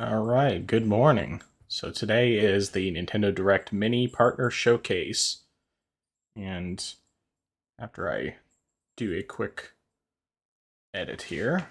All right, good morning. So today is the Nintendo Direct Mini Partner Showcase. And after I do a quick edit here,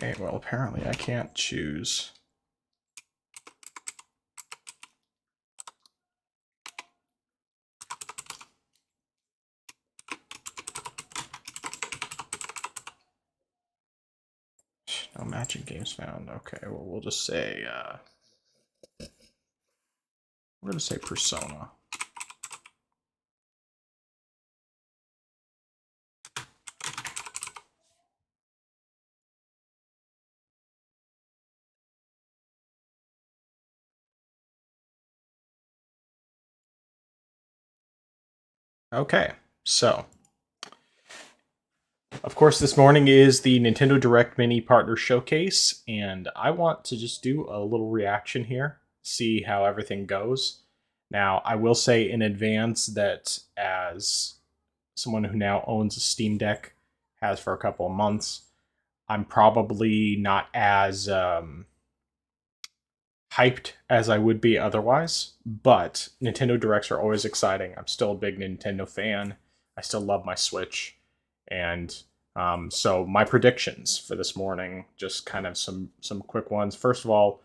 okay, well, apparently I can't choose. No matching games found. Okay, well, we'll just say, we're going to say Persona. Okay, so of course, this morning is the Nintendo Direct Mini Partner Showcase, and I want to just do a little reaction here, see how everything goes. Now, I will say in advance that as someone who now owns a Steam Deck, has for a couple of months, I'm probably not as hyped as I would be otherwise, but Nintendo Directs are always exciting. I'm still a big Nintendo fan. I still love my Switch. And so my predictions for this morning, just kind of some quick ones. First of all,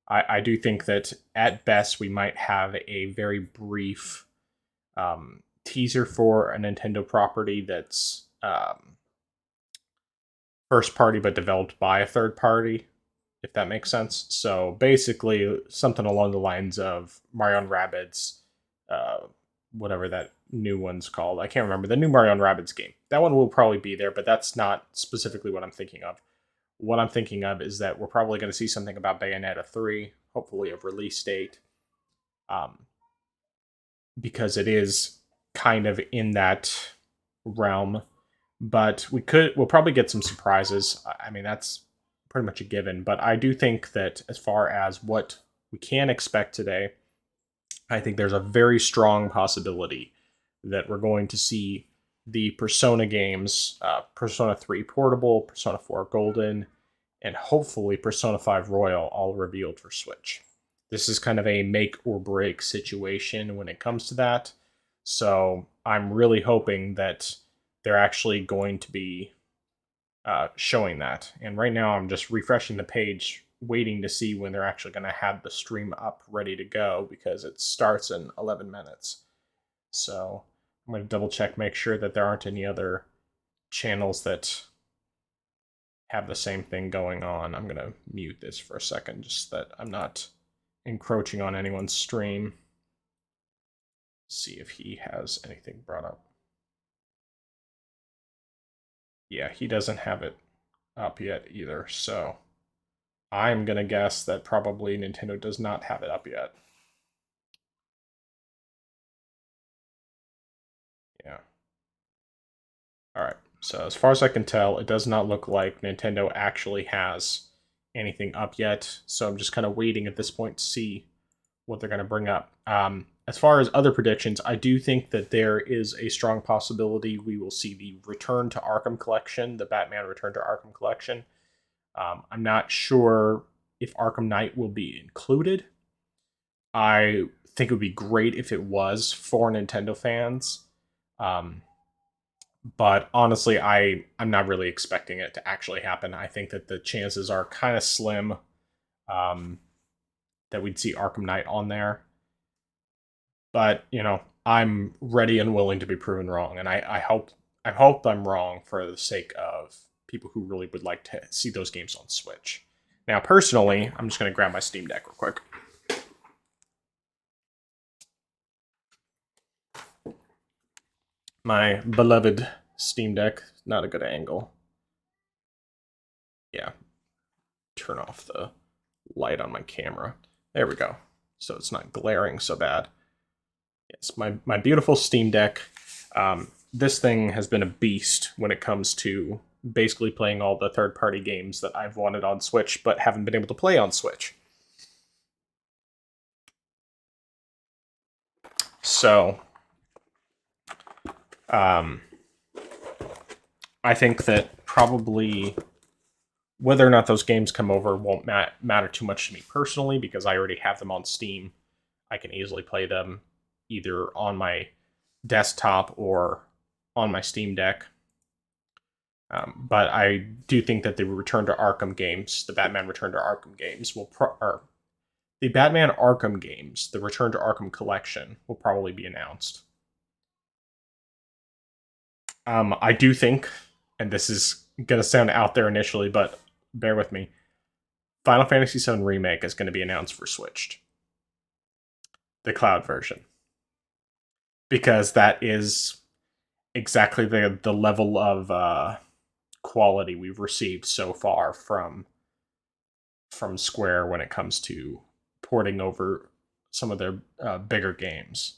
I do think that at best we might have a very brief teaser for a Nintendo property that's first party but developed by a third party, if that makes sense. So basically, something along the lines of Mario and Rabbids, uh, whatever that new one's called. I can't remember the new Mario and Rabbids game. That one will probably be there, but that's not specifically what I'm thinking of. What I'm thinking of is that we're probably going to see something about Bayonetta 3, hopefully a release date, um, because it is kind of in that realm. But we'll probably get some surprises. I mean, that's pretty much a given. But I do think that as far as what we can expect today, I think there's a very strong possibility that we're going to see the Persona games, Persona 3 Portable, Persona 4 Golden, and hopefully Persona 5 Royal all revealed for Switch. This is kind of a make or break situation when it comes to that. So I'm really hoping that they're actually going to be showing that. And right now I'm just refreshing the page, waiting to see when they're actually going to have the stream up ready to go because it starts in 11 minutes. So I'm going to double check, make sure that there aren't any other channels that have the same thing going on. I'm going to mute this for a second just that I'm not encroaching on anyone's stream. See if he has anything brought up. Yeah, he doesn't have it up yet either, so I'm gonna guess that probably Nintendo does not have it up yet. Yeah. Alright, so as far as I can tell, it does not look like Nintendo actually has anything up yet, so I'm just kind of waiting at this point to see what they're going to bring up. As far as other predictions, I do think that there is a strong possibility we will see the Return to Arkham collection, the Batman Return to Arkham collection. I'm not sure if Arkham Knight will be included. I think it would be great if it was for Nintendo fans. Um, But honestly, I'm not really expecting it to actually happen. I think that the chances are kind of slim, um, that we'd see Arkham Knight on there. But I'm ready and willing to be proven wrong, and I hope I'm wrong for the sake of people who really would like to see those games on Switch. Now, personally, I'm just going to grab my Steam Deck real quick. My beloved Steam Deck. Not a good angle. Yeah. Turn off the light on my camera. There we go. So it's not glaring so bad. Yes, my beautiful Steam Deck. This thing has been a beast when it comes to basically playing all the third party games that I've wanted on Switch but haven't been able to play on Switch. So, um, I think that probably whether or not those games come over won't matter too much to me personally because I already have them on Steam. I can easily play them either on my desktop or on my Steam Deck. But I do think that the Return to Arkham games, the Batman Return to Arkham games, or the Batman Arkham games, the Return to Arkham collection, will probably be announced. I do think, and this is gonna sound out there initially, but bear with me. Final Fantasy VII Remake is going to be announced for Switched, the cloud version, because that is exactly the level of quality we've received so far from Square when it comes to porting over some of their bigger games.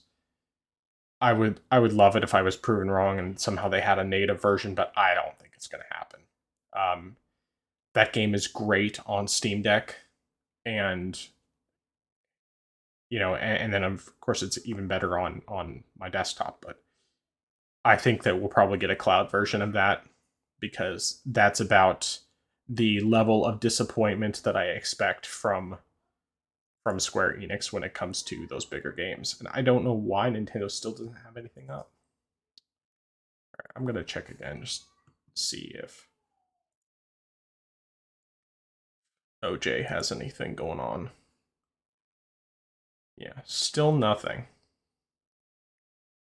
I would love it if I was proven wrong and somehow they had a native version, but I don't think it's going to happen. Um, that game is great on Steam Deck, and and then of course it's even better on my desktop. But I think that we'll probably get a cloud version of that because that's about the level of disappointment that I expect from Square Enix when it comes to those bigger games. And I don't know why Nintendo still doesn't have anything up. Right, I'm gonna check again, just see if OJ has anything going on. Yeah, still nothing.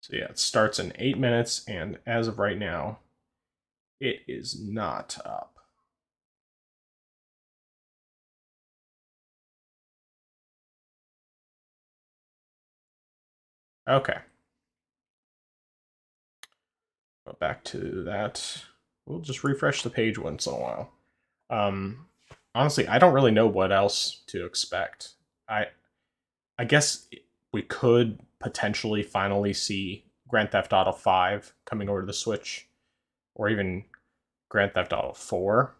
So yeah, it starts in 8 minutes, and as of right now, it is not up. Okay, go back to that. We'll just refresh the page once in a while. Um, Honestly, I don't really know what else to expect. I I guess we could potentially finally see Grand Theft Auto 5 coming over to the Switch, or even Grand Theft Auto 4.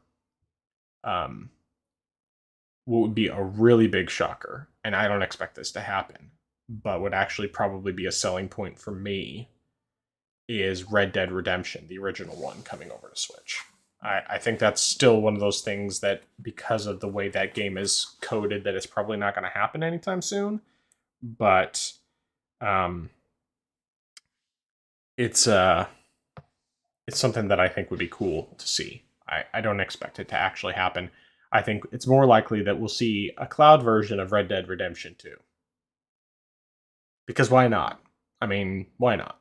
Um, what would be a really big shocker, and I don't expect this to happen, but would actually probably be a selling point for me is Red Dead Redemption, the original one, coming over to Switch. I think that's still one of those things that, because of the way that game is coded, that it's probably not going to happen anytime soon. But um, it's it's something that I think would be cool to see. I don't expect it to actually happen. I think it's more likely that we'll see a cloud version of Red Dead Redemption 2. Because why not? I mean, why not?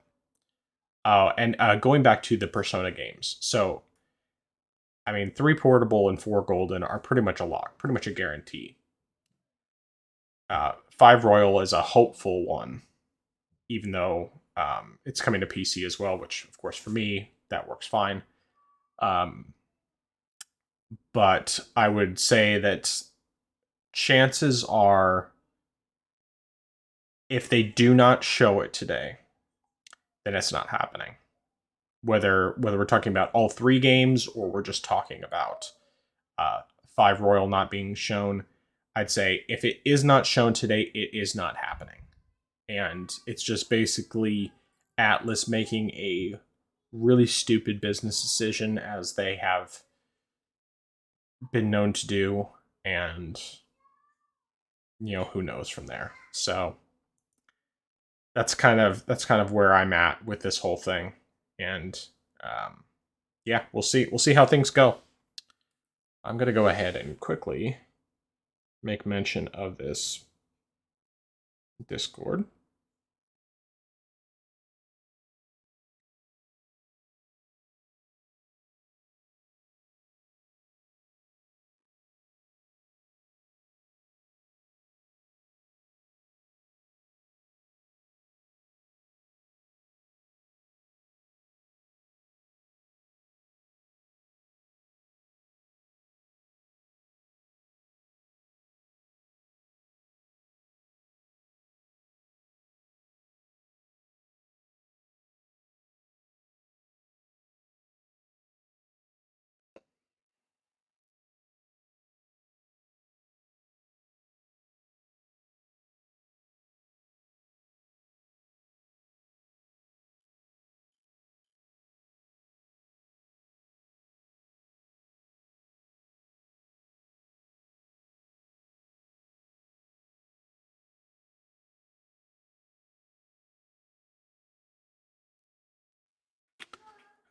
And going back to the Persona games. So, I mean, 3 portable and 4 golden are pretty much a lock, pretty much a guarantee. 5 royal is a hopeful one, even though it's coming to PC as well, which, of course, for me, that works fine. Um, but I would say that chances are, if they do not show it today, then it's not happening. Whether we're talking about all 3 games or we're just talking about 5 royal not being shown, I'd say if it is not shown today, it is not happening. And it's just basically Atlas making a really stupid business decision, as they have been known to do, and who knows from there. So that's kind of where I'm at with this whole thing. And Yeah, we'll see. We'll see how things go. I'm gonna go ahead and quickly make mention of this Discord.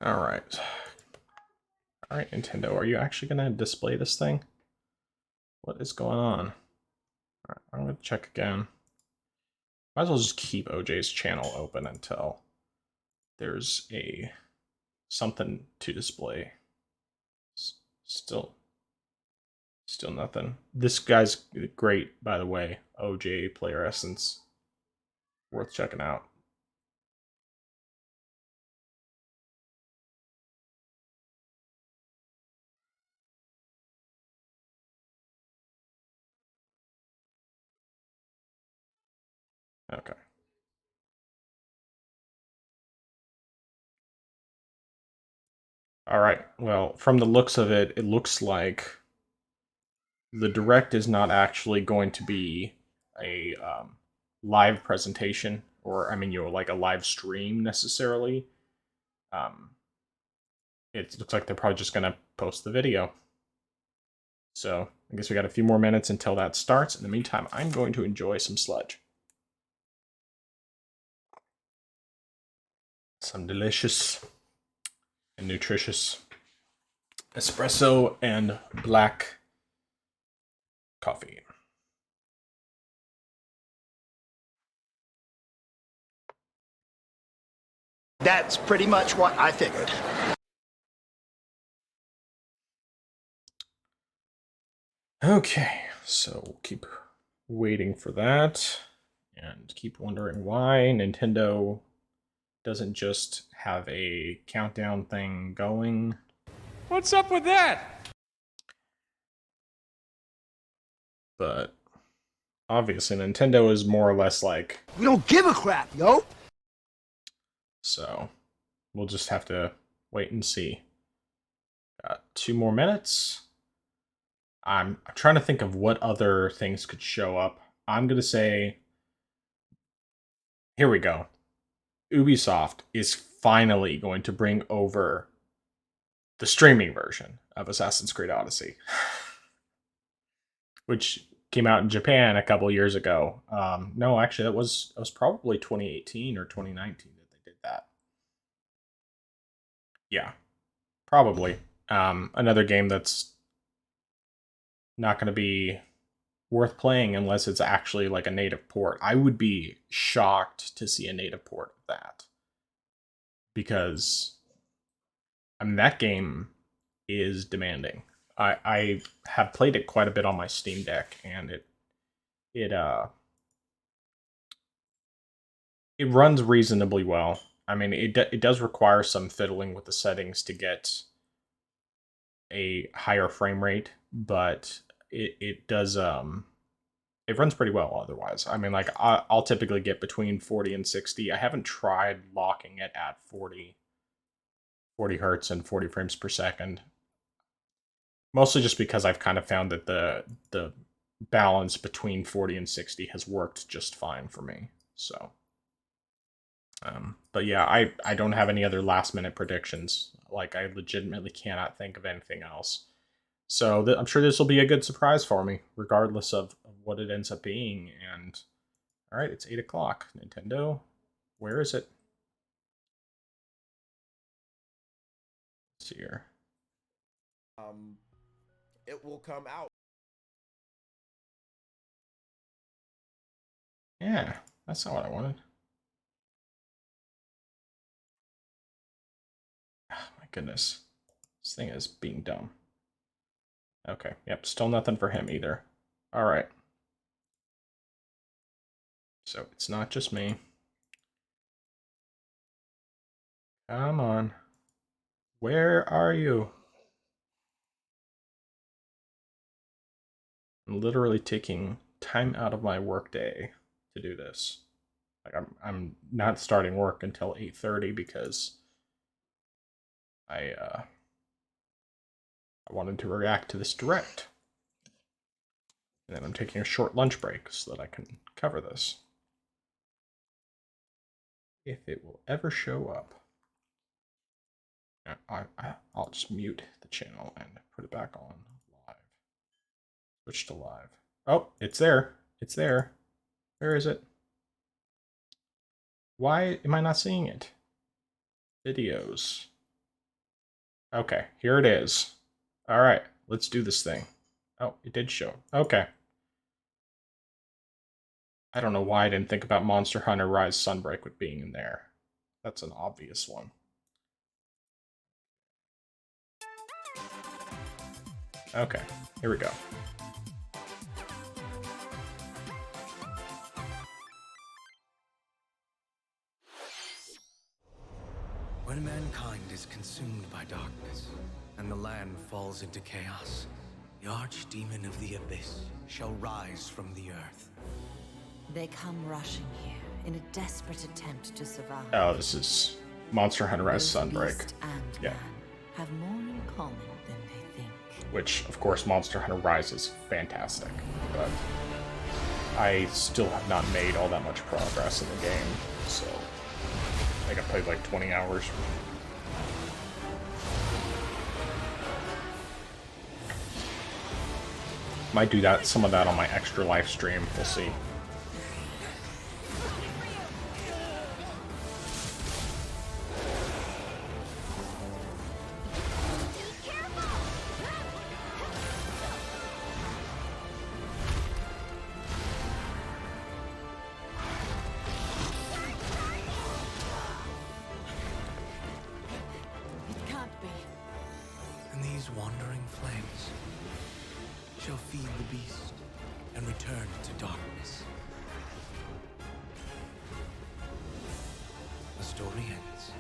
All right. All right, Nintendo, are you actually going to display this thing? What is going on? All right, I'm going to check again. Might as well just keep OJ's channel open until there's something to display. Still nothing. This guy's great, by the way. OJ Player Essence. Worth checking out. Okay. All right. Well, from the looks of it, it looks like the direct is not actually going to be a live presentation, or I mean, like a live stream necessarily. Um, it looks like they're probably just gonna post the video. So I guess we got a few more minutes until that starts. In the meantime, I'm going to enjoy some sludge. Some delicious and nutritious espresso and black coffee. That's pretty much what I figured. Okay, so we'll keep waiting for that and keep wondering why Nintendo doesn't just have a countdown thing going. What's up with that? But obviously, Nintendo is more or less like, We don't give a crap, yo. so we'll just have to wait and see. Got 2 more minutes. I'm trying to think of what other things could show up. I'm going to say, here we go. Ubisoft is finally going to bring over the streaming version of Assassin's Creed Odyssey, which came out in Japan a couple years ago. No, actually, that was probably 2018 or 2019 that they did that. Yeah, probably. Another game that's not going to be worth playing unless it's actually like a native port. I would be shocked to see a native port of that, because I mean that game is demanding. I have played it quite a bit on my Steam Deck, and it it runs reasonably well. I mean, it does require some fiddling with the settings to get a higher frame rate, but it does it runs pretty well otherwise. I mean, like I'll typically get between 40 and 60. I haven't tried locking it at 40 hertz and 40 frames per second. Mostly just because I've kind of found that the balance between 40 and 60 has worked just fine for me. So but yeah, I don't have any other last minute predictions. Like I legitimately cannot think of anything else. So I'm sure this will be a good surprise for me, regardless of what it ends up being. And all right, it's 8 o'clock. Nintendo, where is it? see here. It will come out. Yeah, that's not what I wanted. Oh my goodness. This thing is being dumb. Okay, yep, still nothing for him either. Alright. So it's not just me. Come on. Where are you? I'm literally taking time out of my workday to do this. Like I'm not starting work until 8:30 because I wanted to react to this direct. And then I'm taking a short lunch break so that I can cover this. If it will ever show up. I'll just mute the channel and put it back on live. Switch to live. Oh, it's there. It's there. Where is it? Why am I not seeing it? Videos. Okay, here it is. All right, let's do this thing. Oh, it did show. Okay. I don't know why I didn't think about Monster Hunter Rise Sunbreak with being in there. That's an obvious one. Okay, here we go. When mankind is consumed by darkness, and the land falls into chaos, the archdemon of the abyss shall rise from the earth. They come rushing here in a desperate attempt to survive. Oh, this is Monster Hunter Rise Both Sunbreak. beast and Yeah. man have more in common than they think. Which, of course, Monster Hunter Rise is fantastic, but I still have not made all that much progress in the game, so I think I played like 20 hours. Might do that, some of that on my extra live stream, we'll see. It can't be. And these wandering flames shall feed the beast and return to darkness. The story ends.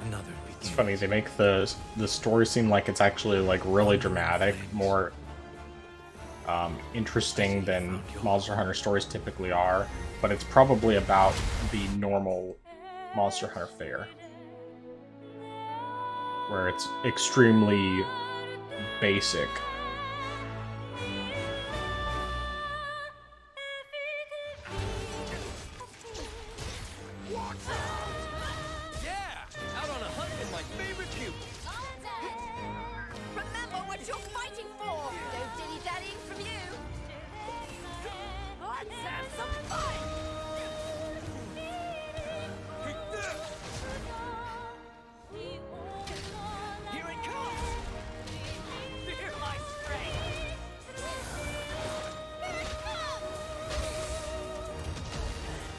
Another begins. It's funny, they make the story seem like it's actually like really dramatic, more interesting than Monster Hunter stories typically are, but it's probably about the normal Monster Hunter fare, where it's extremely basic. Yeah! Out on a hunt with my favorite cube! Remember what you're fighting for! No dilly-dallying from you! Let's have some fun! Here it comes! Feel my strength!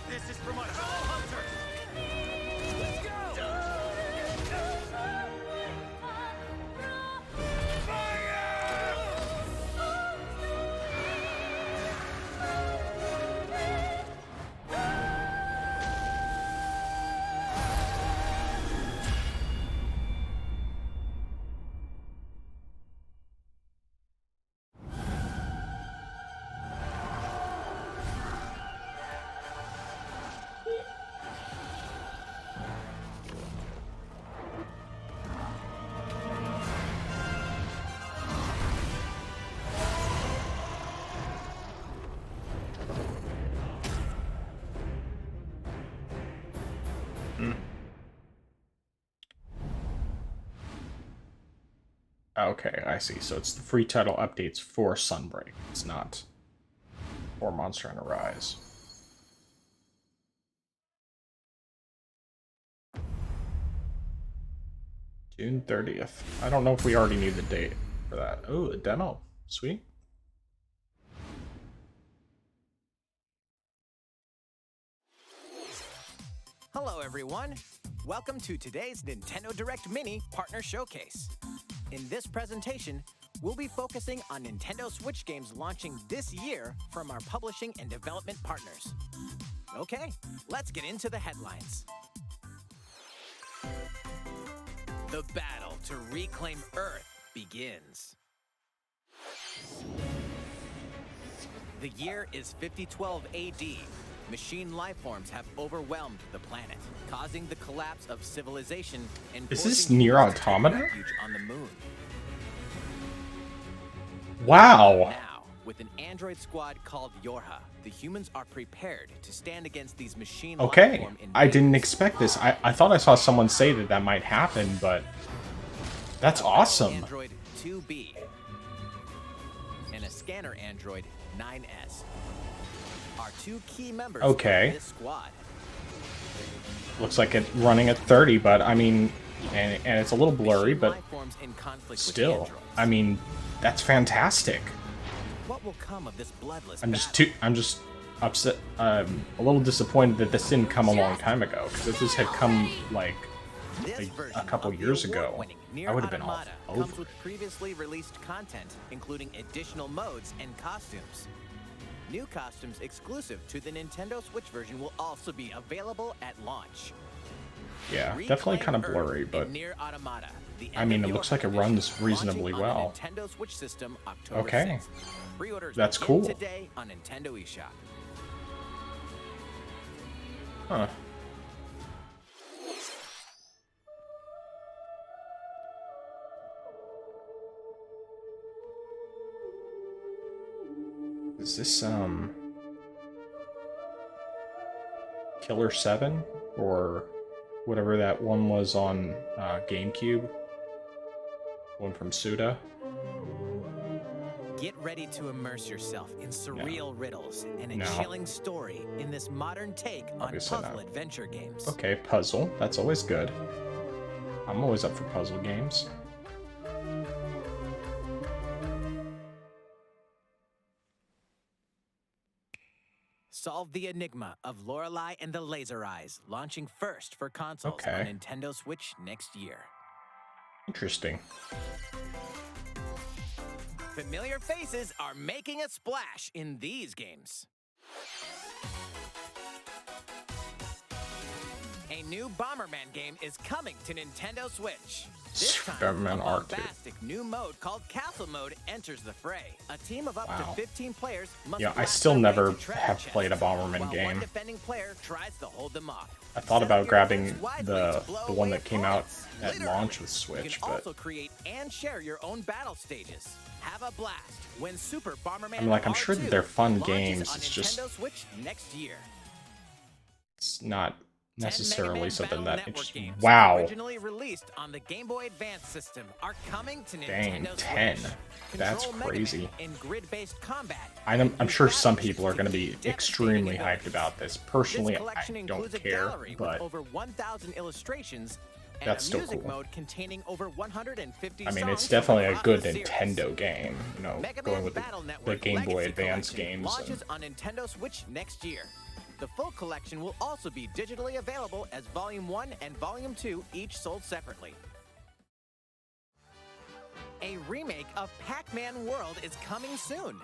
This is for my fellow hunters! Let's go! Okay, I see. So it's the free title updates for Sunbreak. It's not for Monster Hunter Rise. June 30th. I don't know if we already need the date for that. Oh, a demo. Sweet. Hello, everyone. Welcome to today's Nintendo Direct Mini Partner Showcase. In this presentation, we'll be focusing on Nintendo Switch games launching this year from our publishing and development partners. Okay, let's get into the headlines. The battle to reclaim Earth begins. The year is 5012 AD. Machine lifeforms have overwhelmed the planet, causing the collapse of civilization and Is this forcing Nier humans to take Automata? refuge on the moon. Wow. Now, with an android squad called Yorha, the humans are prepared to stand against these machine Okay. lifeform I didn't invaders. expect this. I thought I saw someone say that that might happen, but that's awesome. Android 2B and a scanner android 9S are two key members Okay. of this squad. Looks like it's running at 30, but I mean, and it's a little blurry, Machine but lifeforms in conflict with still, androids. I mean, that's fantastic. What will come of this bloodless I'm battle? just upset. A little disappointed that this didn't come a long time ago. Because if this had come like This a version couple of the years ago, award-winning Nier I would have been all Automata over comes with it. previously released content, including additional modes and costumes. New costumes exclusive to the Nintendo Switch version will also be available at launch. Yeah, Reclaim definitely kind of Earth blurry, in but Nier Automata, the I end mean, of it looks Yorha like it edition, runs reasonably launching on well. the Nintendo Switch system October Okay. 6th. Pre-orders That's begin cool. today on Nintendo eShop. huh. Is this Killer 7 or whatever that one was on GameCube? One from Suda. Get ready to immerse yourself in surreal riddles and a No. chilling story in this modern take on Obviously puzzle not. adventure games. Okay, puzzle. That's always good. I'm always up for puzzle games. Solve the enigma of Lorelei and the Laser Eyes, launching first for consoles Okay. on Nintendo Switch next year. Interesting. Familiar faces are making a splash in these games. A new Bomberman game is coming to Nintendo Switch. This time, Bomberman a R2. bombastic new mode called Castle Mode enters the fray. A team of up Wow. to 15 players must Yeah, I blast still their way never to treasure have chests, played a Bomberman while game. one defending player tries to hold them off. I thought Set about up your grabbing defense wisely the to blow one away that came out opponents. at Literally. launch with You Switch, can but also create and share your own battle stages. Have a blast when Super Bomberman I'm like, I'm sure that R2 they're fun launches games, on it's just- Nintendo Switch next year. it's not 10 Mega necessarily Man something Battle that Network interesting. games, Wow. originally released on the Game Boy Advance system, are coming to Dang, Nintendo 10. Switch. That's Control Mega crazy. Man in grid-based combat. I'm Use sure battle some stations people are going to be devastating extremely abilities. hyped about this. This Personally, I collection don't includes a care, gallery with but over 1,000 illustrations and That's a still music cool. mode containing over 150 I mean, songs it's from definitely a across good the series. Nintendo game. You know, Mega going Man with Battle the Network Game Boy Legacy Advance Collection games. launches And, on Nintendo Switch next year. The full collection will also be digitally available as Volume 1 and Volume 2, each sold separately. A remake of Pac-Man World is coming soon.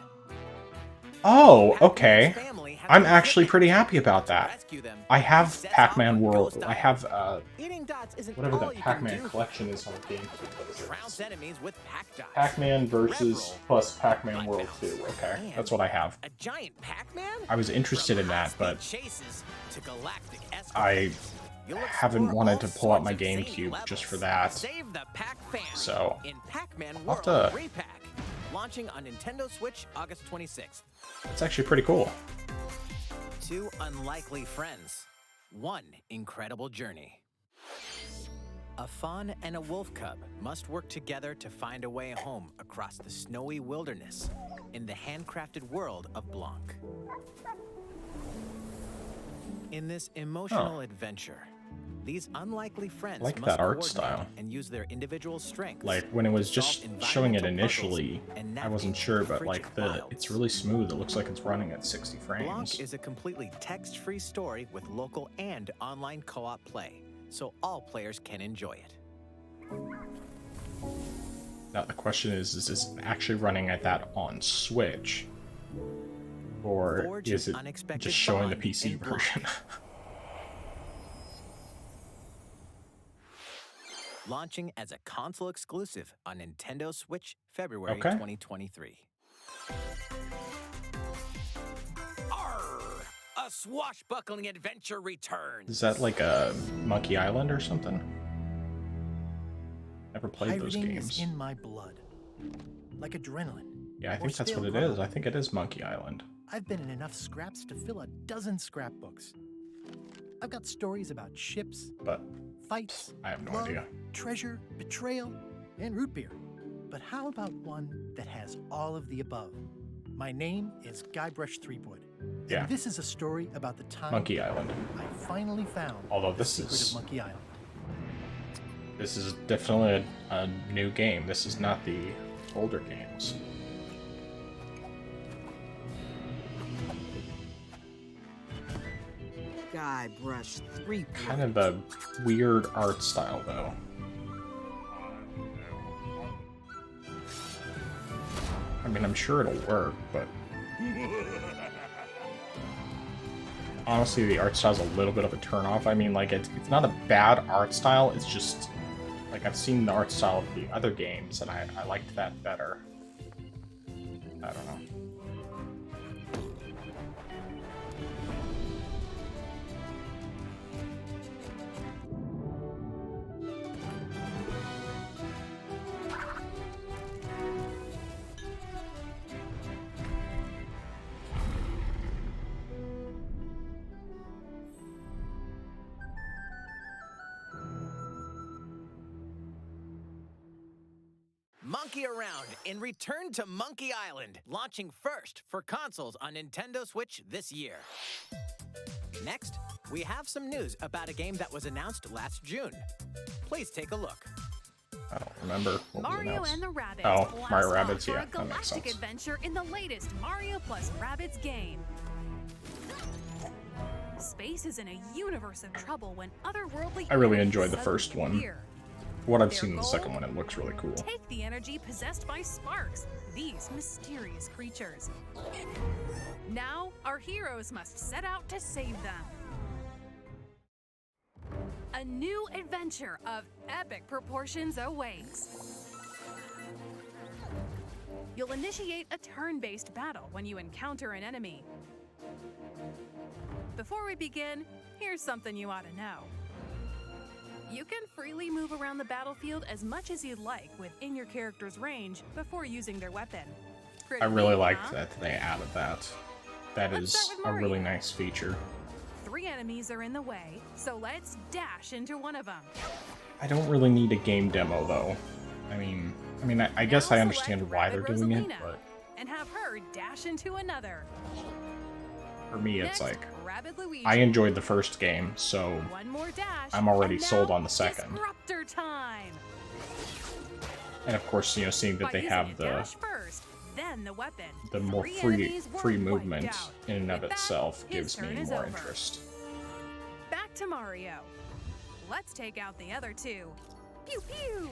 oh, Pac-Man's okay. family has I'm been actually kidnapped. pretty happy about To that. rescue them, I he have sets Pac-Man off on World. Ghost I Island. have Eating dots isn't whatever all that you can Pac-Man do. collection is on GameCube. What is it? Trounce enemies with Pac dots. Pac-Man versus Rev-Roll plus Pac-Man Mud World Bounce. 2. Okay, And that's what I have. A giant Pac-Man? I was interested in that, From but high-speed chases to galactic I escapades. You'll haven't explore wanted all to pull out sorts my of zany GameCube just for levels. that. Save the Pac family So, in Pac-Man I'll World have to- Repack, launching on Nintendo Switch August 26th. It's actually pretty cool. Two unlikely friends, one incredible journey. A fawn and a wolf cub must work together to find a way home across the snowy wilderness in the handcrafted world of Blanc. In this emotional adventure, These unlikely friends like must that art coordinate style. and use their individual strengths. Like when it was to just solve showing it environmental initially, puzzles and I wasn't navigate sure, but frigid like wilds. it's really smooth. It looks like it's running at 60 Blanc frames. is a completely text-free story with local and online co-op play, so all players can enjoy it. Now the question is this actually running at that on Switch? Or Forge is an it unexpected just showing the bond PC in Blanc. version? Launching as a console exclusive on Nintendo Switch February Okay. 2023. Arr! A swashbuckling adventure returns. Is that like a Monkey Island or something? Never played those Pirating games. is in my blood. Like adrenaline. Yeah, I or think that's stale what it grub. is. I think it is Monkey Island. I've been in enough scraps to fill a dozen scrapbooks. I've got stories about ships, But fights, I have no love, idea. treasure, betrayal, and root beer. But how about one that has all of the above? My name is Guybrush Threepwood. Yeah. And this is a story about the time Monkey Island. I finally found Although the this secret is- of Monkey Island. This is definitely a new game. This is not the older games. Guybrush Threepwood. Kind of a weird art style, though. I mean, I'm sure it'll work, but... Honestly, the art style's a little bit of a turnoff. I mean, like, it's not a bad art style, it's just... Like, I've seen the art style of the other games, and I liked that better. I don't know. Monkey Around in Return to Monkey Island, launching first for consoles on Nintendo Switch this year. Next, we have some news about a game that was announced last June. Please take a look. I don't remember what was Mario announced. and the Rabbids. Oh, blast Mario off Rabbids, for yeah, a that makes galactic sense. adventure in the latest Mario plus Rabbids game. Space is in a universe of trouble when otherworldly I really enemies enjoyed the suddenly first one. appear. What I've Their seen in the goal? second one, it looks really cool. Take the energy possessed by Sparks, these mysterious creatures. Now, our heroes must set out to save them. A new adventure of epic proportions awaits. You'll initiate a turn-based battle when you encounter an enemy. Before we begin, here's something you ought to know. You can freely move around the battlefield as much as you'd like within your character's range before using their weapon. Pretty I really neat, liked huh? that they added that. That Let's is start with a really Mario. nice feature. 3 enemies are in the way, so let's dash into one of them. I don't really need a game demo though. I mean, I guess I Now understand select why they're Rabbid doing it, Rosalina but and have her dash into another. for me, it's Next, like Rabbid Luigi. I enjoyed the first game, so One more dash. I'm already and sold now on the second. Disruptor time. and of course, you know, seeing that By they using have a the dash first, then the weapon. more 3 free enemies were free wiped movement out. in and of With that, itself his gives me turn is more over. interest. Back to Mario. Let's take out the other 2. Pew pew.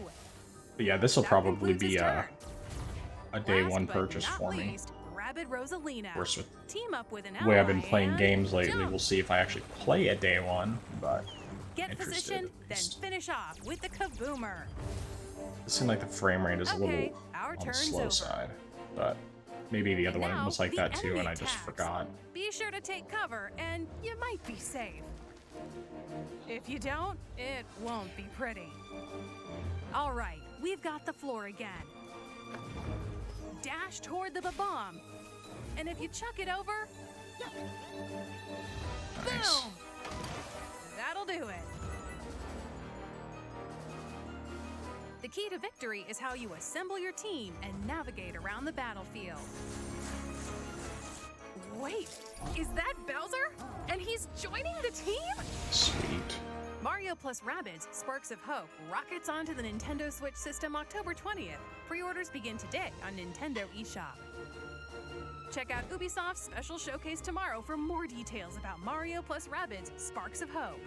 But yeah, this will That probably concludes be his turn. a day Last one but purchase not for me. least, Rabbid Rosalina. Of course, with Team up with an the way I've been ally playing and games lately, jump. we'll see if I actually play a day one. But Get interested, positioned, at then least. finish off with the kaboomer. It seemed like the frame rate is a Okay, little our on the turn's slow over. side, but maybe the other And one now, was like the that too, and enemy I just attacks. forgot. Be sure to take cover, and you might be safe. If you don't, it won't be pretty. All right, we've got the floor again. Dash toward the bomb, and if you chuck it over, Nice. boom! That'll do it. The key to victory is how you assemble your team and navigate around the battlefield. Wait, is that Bowser? And he's joining the team? Sweet. Mario plus Rabbids Sparks of Hope rockets onto the Nintendo Switch system October 20th. Pre-orders begin today on Nintendo eShop. Check out Ubisoft's special showcase tomorrow for more details about Mario plus Rabbids Sparks of Hope.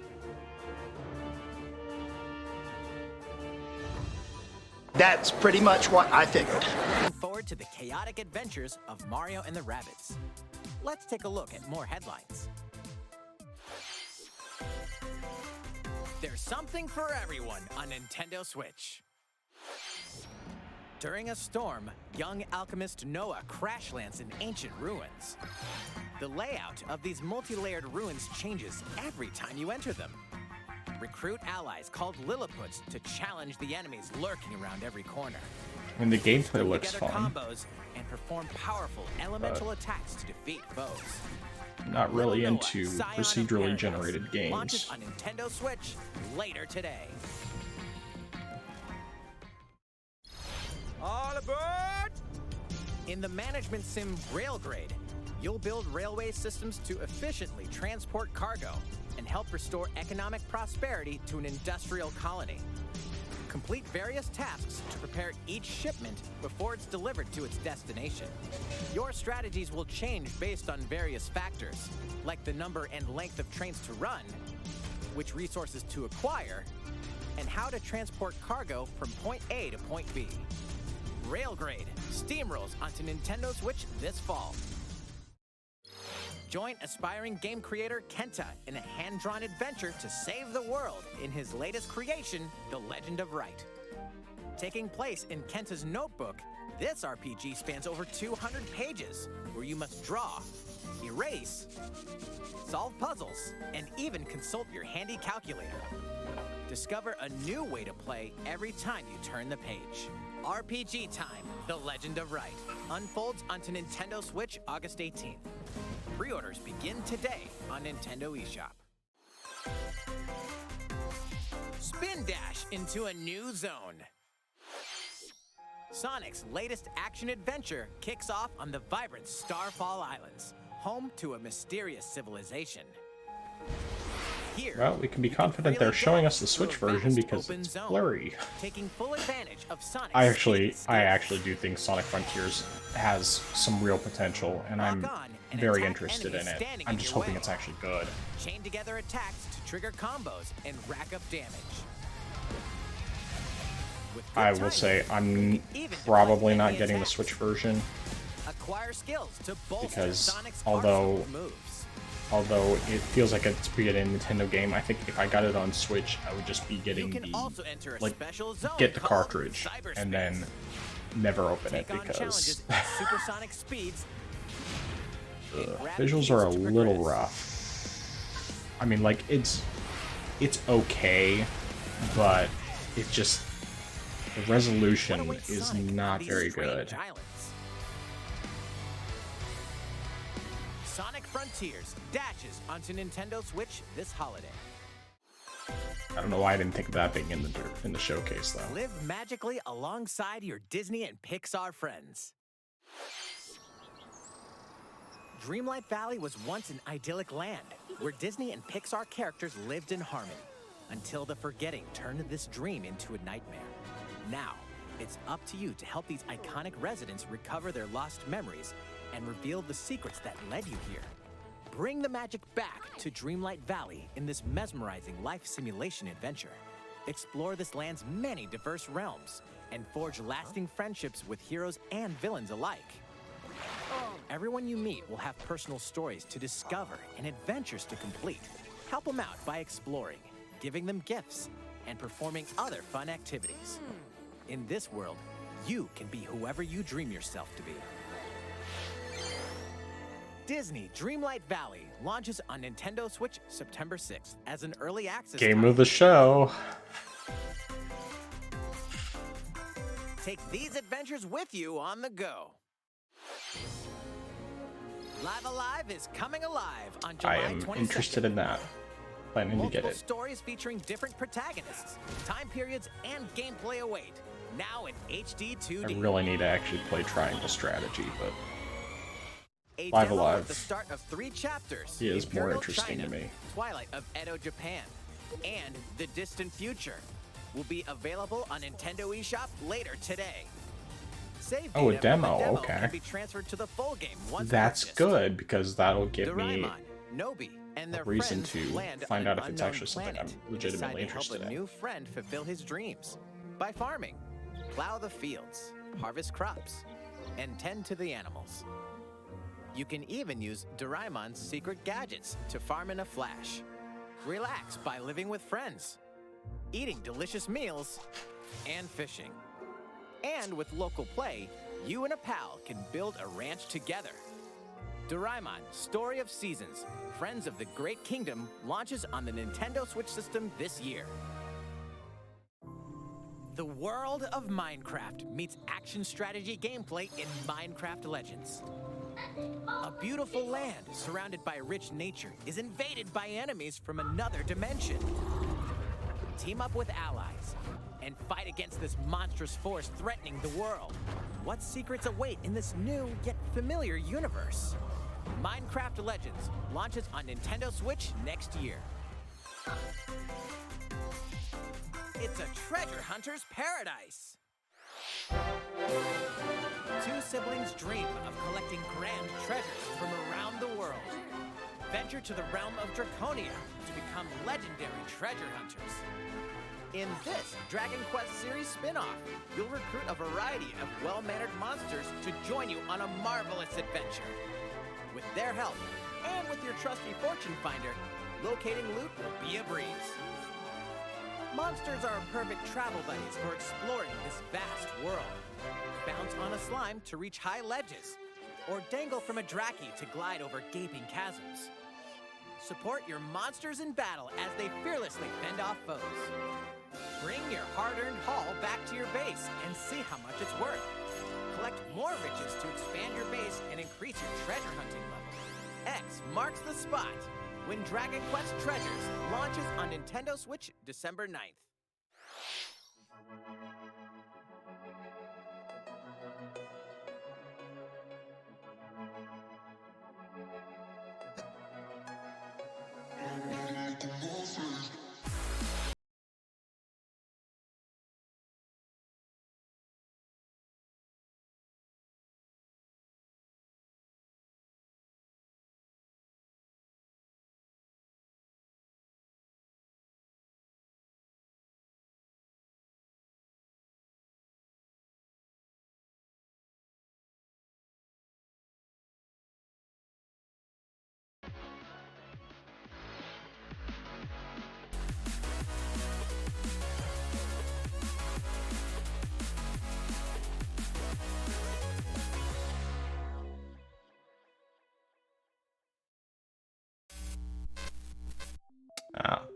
That's pretty much what I figured. Looking forward to the chaotic adventures of Mario and the Rabbids. Let's take a look at more headlines. There's something for everyone on Nintendo Switch. During a storm, young alchemist Noah crash lands in ancient ruins. The layout of these multi-layered ruins changes every time you enter them. Recruit allies called Lilliputs to challenge the enemies lurking around every corner. And the gameplay Put looks together fun. combos and perform powerful elemental attacks to defeat foes. Not really Little Noah, into Scion of procedurally Paradise, generated launches games. on Nintendo Switch later today. All aboard! In the management sim Railgrade, you'll build railway systems to efficiently transport cargo and help restore economic prosperity to an industrial colony. Complete various tasks to prepare each shipment before it's delivered to its destination. Your strategies will change based on various factors, like the number and length of trains to run, which resources to acquire, and how to transport cargo from point A to point B. Railgrade steamrolls onto Nintendo Switch this fall. Join aspiring game creator Kenta in a hand-drawn adventure to save the world in his latest creation, The Legend of Wright. Taking place in Kenta's notebook, this RPG spans over 200 pages, where you must draw, erase, solve puzzles, and even consult your handy calculator. Discover a new way to play every time you turn the page. RPG Time, The Legend of Wright, unfolds onto Nintendo Switch August 18th. Pre-orders begin today on Nintendo eShop. Spin dash into a new zone. Sonic's latest action-adventure kicks off on the vibrant Starfall Islands, home to a mysterious civilization. Here, Well, we can be you confident freely they're showing dance us the through a Switch version vast because open it's zone, blurry. taking full advantage of Sonic's I speed and actually skills. do think Sonic Frontiers has some real potential, and I'm Lock on and very attack interested in enemies it. standing I'm in just your hoping way. it's actually good. Chain together attacks to trigger combos and rack up damage. With good I will timing, say you I'm can even probably deflect not enemy getting the attacks. Switch version, Acquire skills to bolster because Sonic's although- arsenal of moves. although it feels like it's be a Nintendo game. I think if I got it on Switch, I would just be You getting can the also enter a like special zone get the called cartridge cyberspace. and then never open it Take on because challenges at supersonic speeds. and grab visuals keys are a to little progress. rough. I mean, like it's okay, but it just the resolution What awaits is Sonic on not these very strange good. islands? Sonic Frontiers dashes onto Nintendo Switch this holiday. I don't know why I didn't think of that being in the showcase though. Live magically alongside your Disney and Pixar friends. Dreamlight Valley was once an idyllic land where Disney and Pixar characters lived in harmony until the forgetting turned this dream into a nightmare. Now, it's up to you to help these iconic residents recover their lost memories and reveal the secrets that led you here. Bring the magic back to Dreamlight Valley in this mesmerizing life simulation adventure. Explore this land's many diverse realms and forge lasting friendships with heroes and villains alike. Everyone you meet will have personal stories to discover and adventures to complete. Help them out by exploring, giving them gifts, and performing other fun activities. In this world, you can be whoever you dream yourself to be. Disney Dreamlight Valley launches on Nintendo Switch September 6th as an early access Game title. of the show. Take these adventures with you on the go. Live Alive is coming alive on July I am 22nd. interested in that. Planning to Multiple get it. stories featuring different protagonists, time periods, and gameplay await. Now in HD 2D. I really need to actually play Triangle Strategy, but A Live demo Alive with the start of 3 chapters. is more Imperial interesting China, to me. Twilight of Edo, Japan. and The Distant Future will be available on Nintendo eShop later today. Save Oh, a data from the demo, demo okay. can be transferred to the full game once That's purchased. good because that'll give me Doraemon, Nobi, and their reason friends to land find on out an if it's unknown actually something planet I'm and decide legitimately to help interested a in. new friend fulfill his dreams by farming, plow the fields, harvest crops, and tend to the animals. You can even use Doraemon's secret gadgets to farm in a flash. Relax by living with friends, eating delicious meals, and fishing. And with local play, you and a pal can build a ranch together. Doraemon, Story of Seasons, Friends of the Great Kingdom launches on the Nintendo Switch system this year. The world of Minecraft meets action strategy gameplay in Minecraft Legends. A beautiful land surrounded by rich nature is invaded by enemies from another dimension. Team up with allies and fight against this monstrous force threatening the world. What secrets await in this new yet familiar universe? Minecraft Legends launches on Nintendo Switch next year. It's a treasure hunter's paradise. Two siblings dream of collecting grand treasures from around the world. Venture to the realm of Draconia to become legendary treasure hunters. In this Dragon Quest series spin-off, you'll recruit a variety of well-mannered monsters to join you on a marvelous adventure. With their help, and with your trusty fortune finder, locating loot will be a breeze. Monsters are perfect travel buddies for exploring this vast world. Bounce on a slime to reach high ledges, or dangle from a Draki to glide over gaping chasms. Support your monsters in battle as they fearlessly fend off foes. Bring your hard-earned haul back to your base and see how much it's worth. Collect more riches to expand your base and increase your treasure hunting level. X marks the spot when Dragon Quest Treasures launches on Nintendo Switch December 9th.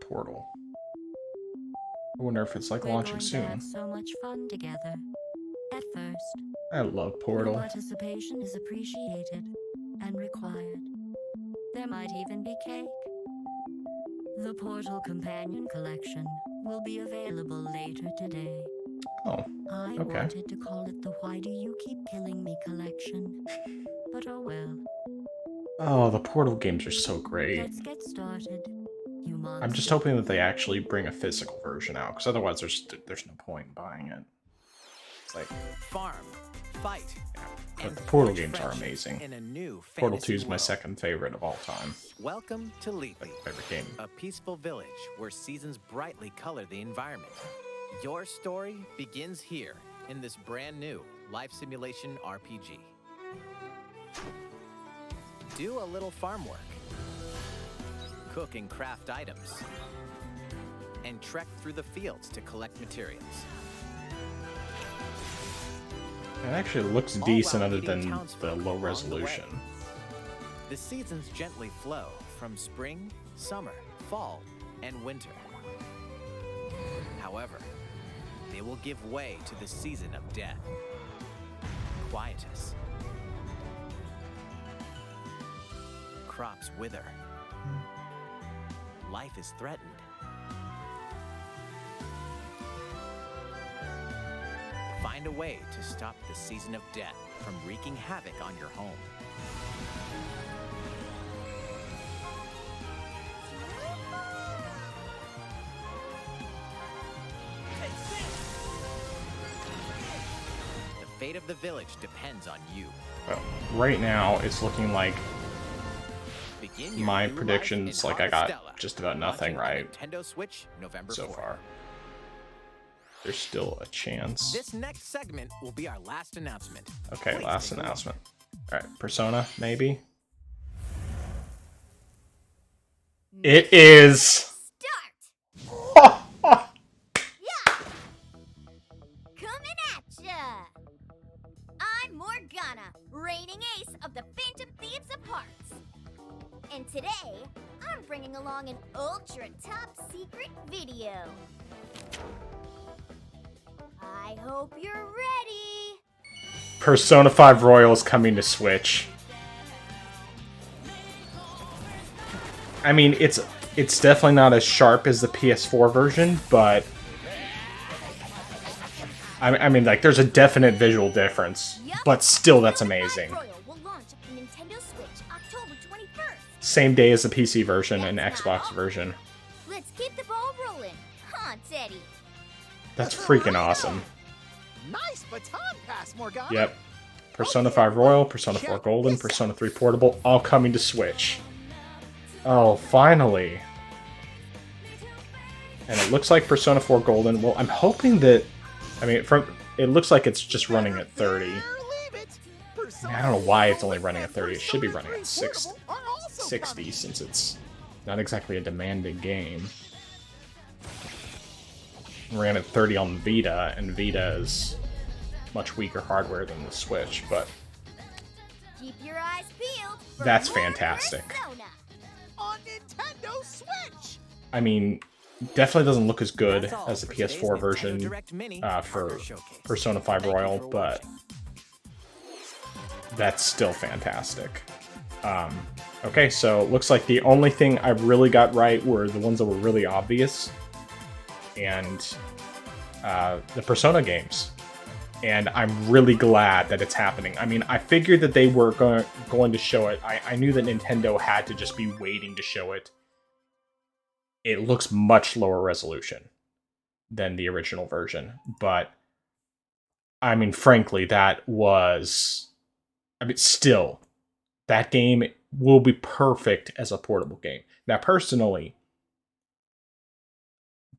Portal. I wonder if it's like We're launching going to soon. have so much fun together. At first, I love your Portal. participation is appreciated and required. There might even be cake. The Portal Companion Collection will be available later today. Oh, I okay. wanted to call it the Why Do You Keep Killing Me collection. But oh well. Oh, the Portal games are so great. Let's get started. You monster. I'm just hoping that they actually bring a physical version out, because otherwise there's no point in buying it. It's like, Farm, fight, but and the Portal forge games are friendships amazing. in a new Portal fantasy 2 is my world. second favorite of all time. Welcome to Lethe, Favorite game. a peaceful village where seasons brightly color the environment. Your story begins here in this brand new life simulation RPG. Do a little farm work, cook and craft items, and trek through the fields to collect materials. It actually looks All decent while other meeting than townsfolk the low along the resolution. way. The seasons gently flow from spring, summer, fall, and winter. However, they will give way to the season of death, quietus. Crops wither. Life is threatened. Find a way to stop the season of death from wreaking havoc on your home. fate of the village depends on you. Well, right now, it's looking like Begin your my new life predictions, in like I got Harvestella, just about nothing launching on right Nintendo Switch, November so 4th. far. There's still a chance. This next segment will be our last announcement. Okay, Please last take a look. announcement. Alright, Persona, maybe? It is! Start! Yeah! Coming at ya! I'm Morgana, reigning ace of the Phantom Thieves of Hearts. And today, I'm bringing along an ultra top secret video. I hope you're ready. Persona 5 Royal is coming to Switch. I mean, it's definitely not as sharp as the PS4 version, but I mean, like, there's a definite visual difference, but still, that's amazing. Royal will launch on Nintendo Switch October 21st. Same day as the PC version and Xbox version. Let's keep the ball rolling, huh, Teddy? That's freaking awesome. Nice baton pass, Morgana. Yep. Persona 5 Royal, Persona 4 Golden, Persona 3 Portable, all coming to Switch. Oh, finally. And it looks like Persona 4 Golden, well, I'm hoping that, I mean, it looks like it's just running at 30. I don't know why it's only running at 30. It should be running at 60 since it's not exactly a demanding game. Ran at 30 on Vita, and Vita is much weaker hardware than the Switch, but Keep your eyes peeled for that's more fantastic. Persona. On Nintendo Switch. I mean, definitely doesn't look as good That's all as the for today's PS4 Nintendo version Direct Mini for Partner Showcase. Persona 5 Thank you Royal, for but watching. that's still fantastic. Okay, so it looks like the only thing I really got right were the ones that were really obvious, and the Persona games. And I'm really glad that it's happening. I mean, I figured that they were going to show it. I knew that Nintendo had to just be waiting to show it. It looks much lower resolution than the original version, but I mean, frankly, that was... I mean, still, that game will be perfect as a portable game. Now, personally,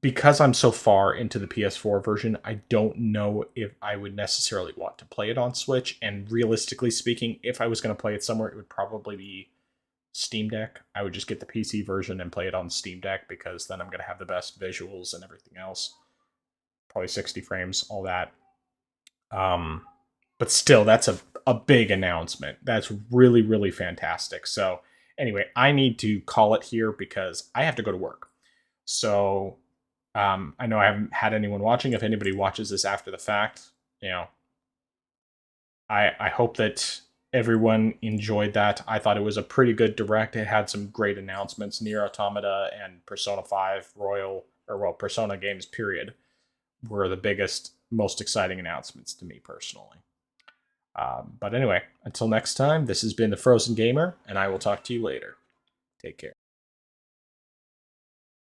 because I'm so far into the PS4 version, I don't know if I would necessarily want to play it on Switch. And realistically speaking, if I was going to play it somewhere, it would probably be Steam Deck. I would just get the PC version and play it on Steam Deck, because then I'm going to have the best visuals and everything else. Probably 60 frames, all that. But still, that's a big announcement. That's really, really fantastic. So anyway, I need to call it here because I have to go to work. So I know I haven't had anyone watching. If anybody watches this after the fact, you know, I hope that everyone enjoyed that. I thought it was a pretty good direct. It had some great announcements. Nier Automata and Persona 5 Royal, or well, Persona games, period, were the biggest, most exciting announcements to me personally. But anyway, until next time, this has been The Frozen Gamer, and I will talk to you later. Take care.